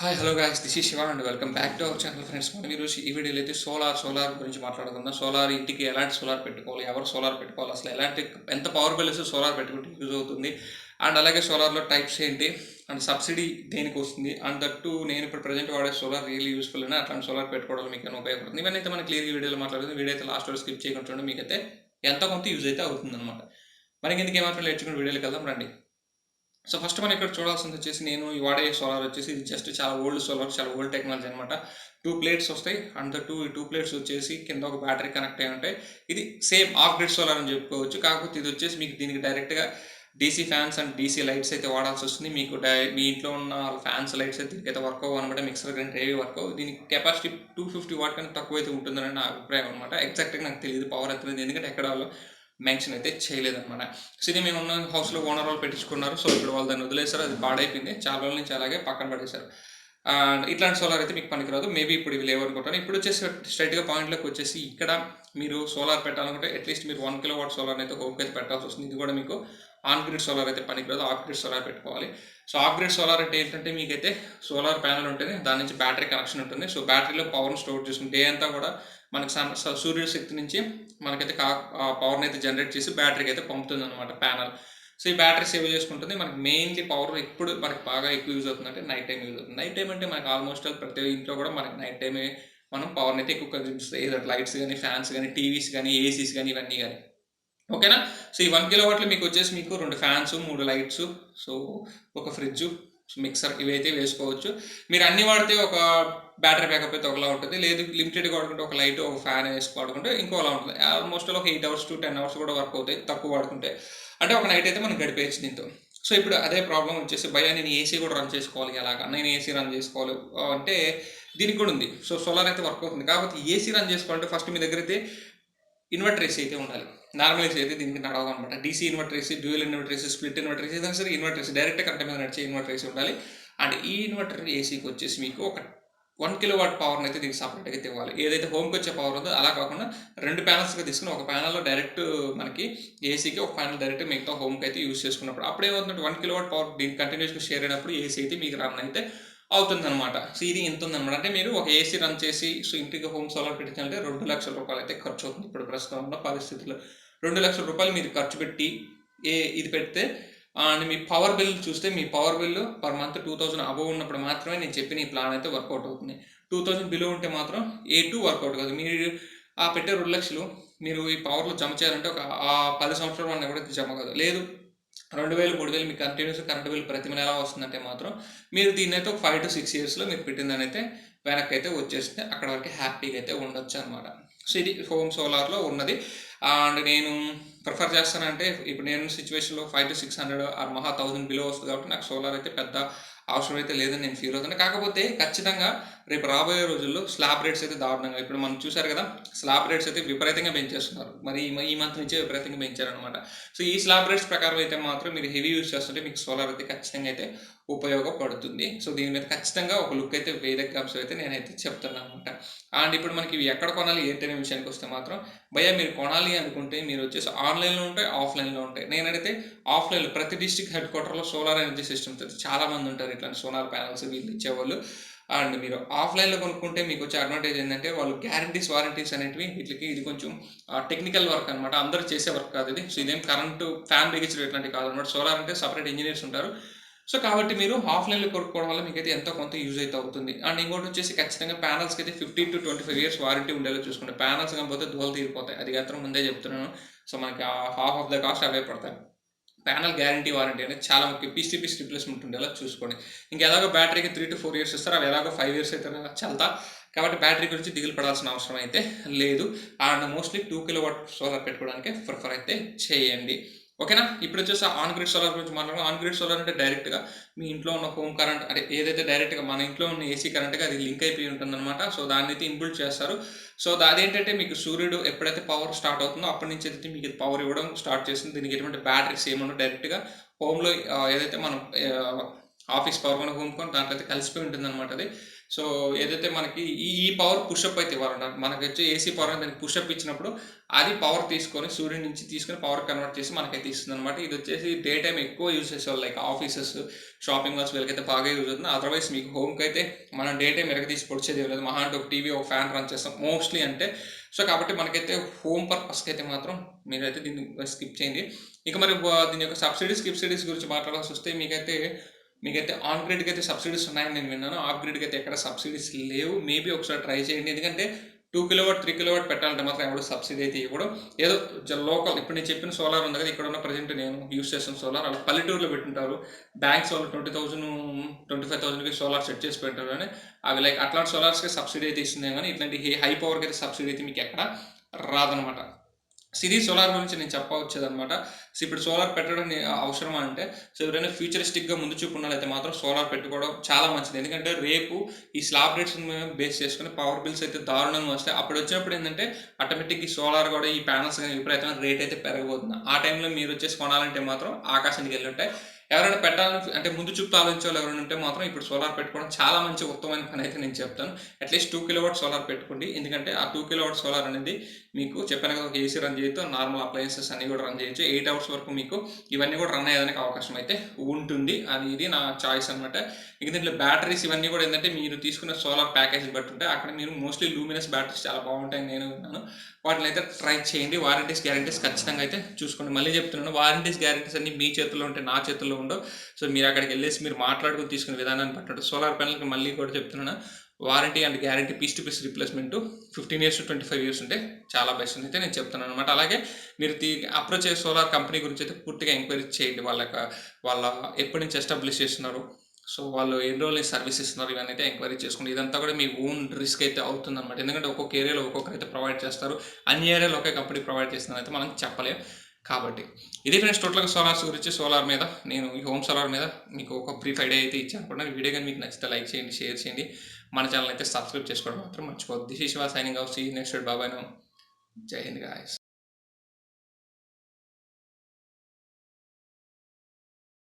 Hi hello guys, this is Shiva and welcome back to our channel friends. మనం ఈరోజు ఈ వీడియోలో అయితే సోలార్ గురించి మాట్లాడుకుందాం. సోలార్ ఇంటికి ఎలాంటి సోలార్ పెట్టుకోవాలి, ఎవరు సోలార్ పెట్టుకోవాలి, అసలు ఎలాంటి ఎంత పవర్ బిల్స్ సోలార్ పెట్టుకుంటే యూజ్ అవుతుంది, అండ్ అలాగే సోలార్లో టైప్స్ ఏంటి, అండ్ సబ్సిడీ దేనికి వస్తుంది, అండ్ దట్టు నేను ఇప్పుడు ప్రజెంట్ వాడే సోలార్ రియల్లీ యూస్ఫుల్ అని అట్లాంటి సోలార్ పెట్టుకోవడం మీకు ఏమైనా ఉపయోగపడుతుంది. ఇవన్నీ అయితే మనం క్లియర్గా వీడియోలో మాట్లాడుతుంది. వీడియో అయితే లాస్ట్ వరకు స్కిప్ చేయకుండా చూడండి, మీకైతే ఎంతో కొంత యూజ్ అయితే అవుతుంది అనమాట. మనకి ఎందుకు ఏమాత్రం నేర్చుకుని వీడియోకి వెళ్దాం రండి. సో ఫస్ట్ మనం ఇక్కడ చూడాల్సింది వచ్చేసి, నేను ఈ వాడే సోలార్ వచ్చేసి ఇది జస్ట్ చాలా ఓల్డ్ సోలార్, చాలా ఓల్డ్ టెక్నాలజీ అనమాట. 2 ప్లేట్స్ వస్తాయి, అండ్ టూ ప్లేట్స్ వచ్చేసి కింద ఒక బ్యాటరీ కనెక్ట్ అయి ఉంటాయి. ఇది సేమ్ ఆఫ్ గ్రిడ్ సోలార్ అని చెప్పుకోవచ్చు. కాకపోతే ఇది వచ్చేసి మీకు దీనికి డైరెక్ట్గా DC fans and DC lights అయితే వాడాల్సి వస్తుంది. మీకు మీ ఇంట్లో ఉన్న ఫ్యాన్స్ లైట్స్ అయితే దీనికైతే వర్క్ అవ్వ అనమాట. మిక్సర్ గ్రైండర్ ఏవి వర్క్ అవ్వు. దీనికి కెపాసిటీ 250 వాట్ కన్నా తక్కువ అయితే ఉంటుందని నా అభిప్రాయం అనమాట. ఎగ్జాక్ట్గా నాకు తెలియదు పవర్ ఎంత, ఎందుకంటే ఎక్కడ మెన్షన్ అయితే చేయలేదన్నమాట. సో ఇది మేము ఉన్న హౌస్లో ఓనర్ వాళ్ళు పెట్టించుకున్నారు. సో ఇప్పుడు వాళ్ళు దాన్ని వదిలేశారు, అది పాడైపోయింది. చాలా రోజుల నుంచి అలాగే పక్కన పడేశారు. అండ్ ఇట్లాంటి సోలార్ అయితే మీకు పనికిరాదు. మేబీ ఇప్పుడు ఇవి లేవనుకుంటాను. ఇప్పుడు వచ్చేసి స్ట్రైట్గా పాయింట్లోకి వచ్చేసి, ఇక్కడ మీరు సోలార్ పెట్టాలనుకుంటే అట్లీస్ట్ మీరు 1 కిలోవాట్ సోలార్ అయితే హోమ్కి అయితే పెట్టాల్సి వస్తుంది. ఇది కూడా మీకు ఆన్ గ్రిడ్ సోలార్ అయితే పనికిరాదు, ఆఫ్ గ్రిడ్ సోలార్ పెట్టుకోవాలి. సో ఆఫ్ గ్రిడ్ సోలార్ అంటే ఏంటంటే, మీకైతే సోలార్ ప్యానల్ ఉంటుంది, దాని నుంచి బ్యాటరీ కనెక్షన్ ఉంటుంది. సో బ్యాటరీలో పవర్ని స్టోర్ చేసుకుని డే అంతా కూడా మనకి సూర్యుడి శక్తి నుంచి మనకైతే పవర్ని అయితే జనరేట్ చేసి బ్యాటరీకి అయితే పంపుతుంది అనమాట ప్యానల్. సో ఈ బ్యాటరీ సేవ్ చేసుకుంటుంది. మనకి మెయిన్లీ పవర్ ఎప్పుడు మనకి బాగా ఎక్కువ యూజ్ అవుతుందంటే నైట్ టైం యూజ్ అవుతుంది. నైట్ టైం అంటే మనకి ఆల్మోస్ట్ ప్రతి ఇంట్లో కూడా మనకి నైట్ టైమే మనం పవర్ని అయితే ఎక్కువ కన్జ్యూమ్ చేస్తాయి. ఏదో లైట్స్ కానీ, ఫ్యాన్స్ కానీ, టీవీస్ కానీ, ఏసీస్ కానీ, ఇవన్నీ కానీ. ఓకేనా. సో ఈ 1 కిలోవాట్లు మీకు వచ్చేసి మీకు 2 ఫ్యాన్స్, 3 లైట్స్, సో ఒక ఫ్రిడ్జ్, మిక్సర్, ఇవైతే వేసుకోవచ్చు. మీరు అన్ని వాడితే ఒక బ్యాటరీ బ్యాకప్ అయితే ఒకలా ఉంటుంది. లేదు లిమిటెడ్గా వాడుకుంటే ఒక లైట్, ఒక ఫ్యాన్ వేసి వాడుకుంటే ఇంకోలా ఉంటుంది. ఆల్మోస్ట్ ఒక 8 అవర్స్ టు 10 అవర్స్ కూడా వర్క్ అవుతాయి తక్కువ వాడుకుంటే. అంటే ఒక నైట్ అయితే మనం గడిపేయచ్చు దీంతో. సో ఇప్పుడు అదే ప్రాబ్లం వచ్చేసి, భయ్యా నేను ఏసీ కూడా రన్ చేసుకోవాలి, ఎలాగా నేను ఏసీ రన్ చేసుకోవాలి అంటే దీనికి కూడా ఉంది. సో సోలార్ అయితే వర్క్ అవుతుంది. కాకపోతే ఏసీ రన్ చేసుకోవాలంటే ఫస్ట్ మీ దగ్గర అయితే ఇన్వర్టర్ ఏసీ అయితే ఉండాలి. నార్మల్ ఏసీ అయితే దీనికి నడవదు అనమాట. DC inverter AC, dual inverter AC, split inverter AC, ఏదైనా సరే ఇన్వర్టర్ ఏసీ డైరెక్ట్ కరెంట్ మీద నడిచే ఇన్వర్టర్ ఏసీ ఉండాలి. అండ్ ఈ ఇన్వర్టర్ ఏసీకి వచ్చేసి మీకు ఒక 1 కిలోవాట్ పవర్ని అయితే దీనికి సపరేట్గా అయితే ఇవ్వాలి. ఏదైతే హోమ్కి వచ్చే పవర్ ఉందో అలా కాకుండా 2 ప్యానల్స్గా తీసుకుని, ఒక ప్యానల్లో డైరెక్ట్ మనకి ఏసీకి, ఒక ప్యానల్ డైరెక్ట్ మిగతా హోమ్కి అయితే యూస్ చేసుకున్నప్పుడు అప్పుడేమవుతుందంటే 1 కిలోవాట్ పవర్ దీనికి కంటిన్యూస్గా షేర్ అయినప్పుడు ఏసీ అయితే మీకు రన్ అయితే అవుతుందన్నమాట. సో ఇది ఎంత ఉందన్నమాట. అంటే మీరు ఒక ఏసీ రన్ చేసి, సో ఇంటికి హోమ్ సోలార్ పెట్టించాలంటే 2,00,000 రూపాయలు అయితే ఖర్చు అవుతుంది ఇప్పుడు ప్రస్తుతం ఉన్న పరిస్థితుల్లో. 2,00,000 రూపాయలు మీరు ఖర్చు పెట్టి ఇది పెడితే, అండ్ మీ పవర్ బిల్ చూస్తే, మీ power bill per month 2,000 above ఉన్నప్పుడు మాత్రమే నేను చెప్పిన ఈ ప్లాన్ అయితే వర్కౌట్ అవుతుంది. 2,000 బిలో ఉంటే మాత్రం వర్కౌట్ కాదు. మీరు ఆ పెట్టే 2,00,000 మీరు ఈ పవర్లో జమ చేయాలంటే ఒక 10 సంవత్సరాలు వరకు ఎవరైతే జమ కాదు. లేదు 2,000, 3,000 మీకు కంటిన్యూస్గా కరెంట్ బిల్ ప్రతి నెల వస్తుందంటే మాత్రం మీరు దీన్ని అయితే ఒక 5 to 6 ఇయర్స్లో మీరు పెట్టిందని అయితే వెనక్కి అయితే వచ్చేస్తే అక్కడ వరకు హ్యాపీగా అయితే ఉండొచ్చు అనమాట. సో ఇది హోమ్ సోలార్లో ఉన్నది. అండ్ నేను ప్రిఫర్ చేస్తానంటే, ఇప్పుడు నేను సిచ్యువేషన్లో 500 to 600 ఆర్ మహా 1,000 బిలో వస్తుంది కాబట్టి నాకు సోలార్ అయితే పెద్ద అవసరం అయితే లేదని నేను ఫీల్ అవుతాను. కాకపోతే ఖచ్చితంగా రేపు రాబోయే రోజుల్లో స్లాబ్ రేట్స్ అయితే దారుణంగా, ఇప్పుడు మనం చూసారు కదా, స్లాబ్ రేట్స్ అయితే విపరీతంగా పెంచేస్తున్నారు. మరి ఈ మంత్ నుంచే విపరీతంగా పెంచారనమాట. సో ఈ స్లాబ్ రేట్స్ ప్రకారం అయితే మాత్రం మీరు హెవీ యూస్ చేస్తుంటే మీకు సోలార్ అయితే ఖచ్చితంగా అయితే ఉపయోగపడుతుంది. సో దీని మీద ఖచ్చితంగా ఒక లుక్ అయితే వేదగ్గాంశం అయితే నేనైతే చెప్తున్నాను అనమాట. అండ్ ఇప్పుడు మనకి ఇవి ఎక్కడ కొనాలి ఏంటనే విషయానికి వస్తే మాత్రం, భయ్యా మీరు కొనాలి అనుకుంటే మీరు వచ్చేసి ఆన్లైన్లో ఉంటాయి, ఆఫ్లైన్లో ఉంటాయి. నేనైతే ఆఫ్లైన్లో ప్రతి డిస్ట్రిక్ట్ హెడ్ క్వార్టర్లో సోలార్ ఎనర్జీ సిస్టమ్స్ అయితే చాలామంది ఉంటారు, ఇట్లాంటి సోలార్ ప్యానల్స్ వీళ్ళు ఇచ్చేవాళ్ళు. అండ్ మీరు ఆఫ్లైన్లో కొనుక్కుంటే మీకు వచ్చే అడ్వాంటేజ్ ఏంటంటే, వాళ్ళు గ్యారంటీస్, వారంటీస్ అనేటివి వీటికి, ఇది కొంచెం టెక్నికల్ వర్క్ అనమాట. అందరూ చేసే వర్క్ కాదు ఇది. సో ఇదేం కరెంటు ఫ్యాన్ బిగించడం ఇట్లాంటివి కాదు అనమాట. సోలార్ అంటే సపరేట్ ఇంజనీర్స్ ఉంటారు. సో కాబట్టి మీరు ఆఫ్లైన్లో కొనుక్కోవడం వల్ల మీకైతే ఎంతో కొంత యూజ్ అయితే అవుతుంది. అండ్ ఇంకోటి వచ్చేసి ఖచ్చితంగా ప్యానల్స్కి అయితే 15 to 25 ఇయర్స్ వారంటీ ఉండేలా చూసుకుంటే, ప్యానల్స్ కాకపోతే దోలు తీరిపోతాయి. అది మాత్రం ముందే చెప్తున్నాను. సో మనకి హాఫ్ ఆఫ్ ద కాస్ట్ అవే పడతాయి. ప్యానల్ గ్యారంటీ, వారంటీ అనేది చాలా ముఖ్యం. పీస్ రిప్లేస్మెంట్ ఉండేలా చూసుకోండి. ఇంకా ఎలాగో బ్యాటరీకి 3 to 4 ఇయర్స్ ఇస్తారు, అవి ఎలాగో 5 ఇయర్స్ అయితే చల్తా. కాబట్టి బ్యాటరీ గురించి దిగులు పడాల్సిన అవసరం అయితే లేదు. అండ్ మోస్ట్లీ 2 కిలోవాట్ సోలార్ పెట్టుకోవడానికి ప్రిఫర్ అయితే చేయండి. ఓకేనా. ఇప్పుడు వచ్చేసి ఆన్ గ్రిడ్ సోలార్ గురించి మాట్లాడడం. ఆన్ గ్రిడ్ సోలార్ అంటే డైరెక్ట్గా మీ ఇంట్లో ఉన్న హోమ్ కరెంట్, అంటే ఏదైతే డైరెక్ట్గా మన ఇంట్లో ఉన్న ఏసీ కరెంట్గా అది లింక్ అయిపోయి ఉంటుందన్నమాట. సో దాన్ని అయితే ఇన్బుల్ట్ చేస్తారు. సో అదేంటంటే, మీకు సూర్యుడు ఎప్పుడైతే పవర్ స్టార్ట్ అవుతుందో అప్పటి నుంచి అయితే మీకు పవర్ ఇవ్వడం స్టార్ట్ చేస్తుంది. దీనికి ఎటువంటి బ్యాటరీస్ ఏమన్నా డైరెక్ట్గా హోమ్లో ఏదైతే మనం ఆఫీస్ పవర్ కూడా హోమ్ దాంట్లో అయితే కలిసిపోయి ఉంటుందన్నమాట అది. సో ఏదైతే మనకి ఈ ఈ పవర్ పుషప్ అయితే ఇవ్వాలన్నమాట. మనకొచ్చే ఏసీ పవర్ దానికి పుషప్ ఇచ్చినప్పుడు అది పవర్ తీసుకొని సూర్యుడి నుంచి తీసుకొని పవర్ కన్వర్ట్ చేసి మనకైతే ఇస్తుందన్నమాట. ఇది వచ్చేసి డే టైమ్ ఎక్కువ యూజ్ చేసేవాళ్ళు లైక్ ఆఫీసెస్, షాపింగ్ మాల్స్ వీళ్ళకైతే బాగా యూజ్ అవుతుంది. అదర్వైజ్ మీకు హోమ్కి అయితే మనం డే టైమ్ తీసి పొడిచేది లేదు. మహా అంటే ఒక టీవీ, ఒక ఫ్యాన్ రన్ చేస్తాం మోస్ట్లీ అంటే. సో కాబట్టి మనకైతే హోమ్ పర్పస్కి అయితే మాత్రం మీరైతే దీన్ని స్కిప్ చేయండి. ఇక మరి దీని యొక్క సబ్సిడీస్ గురించి మాట్లాడాల్సి వస్తే మీకైతే ఆన్ గ్రిడ్కి అయితే సబ్సిడీస్ ఉన్నాయని నేను విన్నాను. ఆఫ్ గ్రిడ్కి అయితే ఎక్కడ సబ్సిడీస్ లేవు. మేబీ ఒకసారి ట్రై చేయండి. ఎందుకంటే 2 కిలోవాట్ 3 కిలోవాట్ పెట్టాలంటే మాత్రం ఎవడు సబ్సిడీ అయితే ఇవ్వడం. ఏదో లోకల్ ఇప్పుడు నేను చెప్పిన సోలార్ ఉంది కదా, ఇక్కడ ఉన్న ప్రజెంట్ నేను యూస్ చేస్తున్న సోలార్ అవి పల్లెటూరులో పెట్టుంటారు. బ్యాంక్స్ వాళ్ళు 20,000 25,000కి సోలార్ సెట్ చేసి పెట్టారు. కానీ అవి లైక్ అట్లాంటి సోలార్స్కి సబ్సిడీ అయితే ఇస్తుంది. కానీ ఇట్లాంటి హై పవర్కి అయితే సబ్సిడీ అయితే మీకు ఎక్కడ రాదనమాట. ఇది సోలార్ గురించి నేను చెప్పవచ్చేదనమాట. సో ఇప్పుడు సోలార్ పెట్టడం అవసరమా అంటే, సో ఎవరైనా ఫ్యూచరిస్టిక్గా ముందు చూపు ఉన్నట్లయితే మాత్రం సోలార్ పెట్టుకోవడం చాలా మంచిది. ఎందుకంటే రేపు ఈ స్లాబ్ రేట్స్ బేస్ చేసుకుని పవర్ బిల్స్ అయితే దారుణంగా వస్తాయి. అప్పుడు వచ్చినప్పుడు ఏంటంటే ఆటోమేటిక్ ఈ సోలార్ కూడా ఈ ప్యానల్స్ కానీ విపరీతమైన రేట్ అయితే పెరగబోతుంది. ఆ టైంలో మీరు వచ్చేసి కొనాలంటే మాత్రం ఆకాశానికి వెళ్ళి ఉంటాయి. ఎవరైనా పెట్టాలని అంటే ముందు చూపుతో ఆలోచించే వాళ్ళు ఎవరైనా ఉంటే మాత్రం ఇప్పుడు సోలార్ పెట్టుకోవడం చాలా మంచి ఉత్తమమైన పని అయితే నేను చెప్తాను. అట్లీస్ట్ 2 కిలోవాట్ సోలార్ పెట్టుకోండి. ఎందుకంటే ఆ 2 కిలోవాట్ సోలార్ అనేది మీకు చెప్పాను కదా, ఒక ఏసీ రన్ చేయొచ్చు, నార్మల్ అప్లయన్సెస్ అన్ని కూడా రన్ చేయొచ్చు. 8 అవర్స్ వరకు మీకు ఇవన్నీ కూడా రన్ అయ్యేదానికి అవకాశం అయితే ఉంటుంది. ఇది నా చాయిస్ అనమాట. ఇక దీంట్లో బ్యాటరీస్ ఇవన్నీ కూడా ఏంటంటే మీరు తీసుకున్న సోలార్ ప్యాకేజ్ బట్టి ఉంటాయి. అక్కడ మీరు మోస్ట్లీ లూమినస్ బ్యాటరీస్ చాలా బాగుంటాయని నేను విన్నాను. వాటిని అయితే ట్రై చేయండి. వారంటీస్ గ్యారంటీస్ ఖచ్చితంగా అయితే చూసుకోండి. మళ్ళీ చెప్తున్నాను, వారంటీస్ గ్యారంటీస్ అన్ని మీ చేతుల్లో ఉంటే నా చేతుల్లో ఉండవు. సో మీరు అక్కడికి వెళ్ళేసి మీరు మాట్లాడుకుని తీసుకునే విధానాన్ని పట్టు. సోలార్ ప్యానల్కి మళ్ళీ కూడా చెప్తున్నాను, warranty and guarantee piece to piece replacement 15 years to 25 years ఉంటే చాలా బెస్ట్ అయితే నేను చెప్తున్నాను అనమాట. అలాగే మీరు అప్రోచ్ అయ్యే సోలార్ కంపెనీ గురించి అయితే పూర్తిగా ఎంక్వైరీ చేయండి. వాళ్ళ ఎప్పటి నుంచి ఎస్టాబ్లిష్ చేస్తున్నారు, సో వాళ్ళు ఎన్ని రోజులు సర్వీస్ ఇస్తున్నారు, ఇవన్నీ అయితే ఎంక్వైరీ చేసుకోండి. ఇదంతా కూడా మీ ఓన్ రిస్క్ అయితే అవుతుంది అనమాట. ఎందుకంటే ఒక్కొక్క ఏరియాలో ఒక్కొక్కరు అయితే ప్రొవైడ్ చేస్తారు. అన్ని ఏరియాలో ఒకే కంపెనీ ప్రొవైడ్ చేస్తున్నారు అయితే మనం చెప్పలేం. కాబట్టి ఇది ఫ్రెండ్స్ టోటల్గా సోలార్స్ గురించి. సోలార్ మీద నేను ఈ హోమ్ సోలార్ మీద మీకు ఒక బ్రీఫ్ ఐడియా అయితే ఇచ్చాను అనుకుంటున్నాను. ఈ వీడియో కానీ మీకు నచ్చితే లైక్ చేయండి, షేర్ చేయండి. మన ఛానల్ అయితే సబ్స్క్రైబ్ చేసుకోవడం మాత్రం మర్చిపోవద్దు. This is Shiva signing off. See next. Bye bye. జై హింద్ గాయ్స్.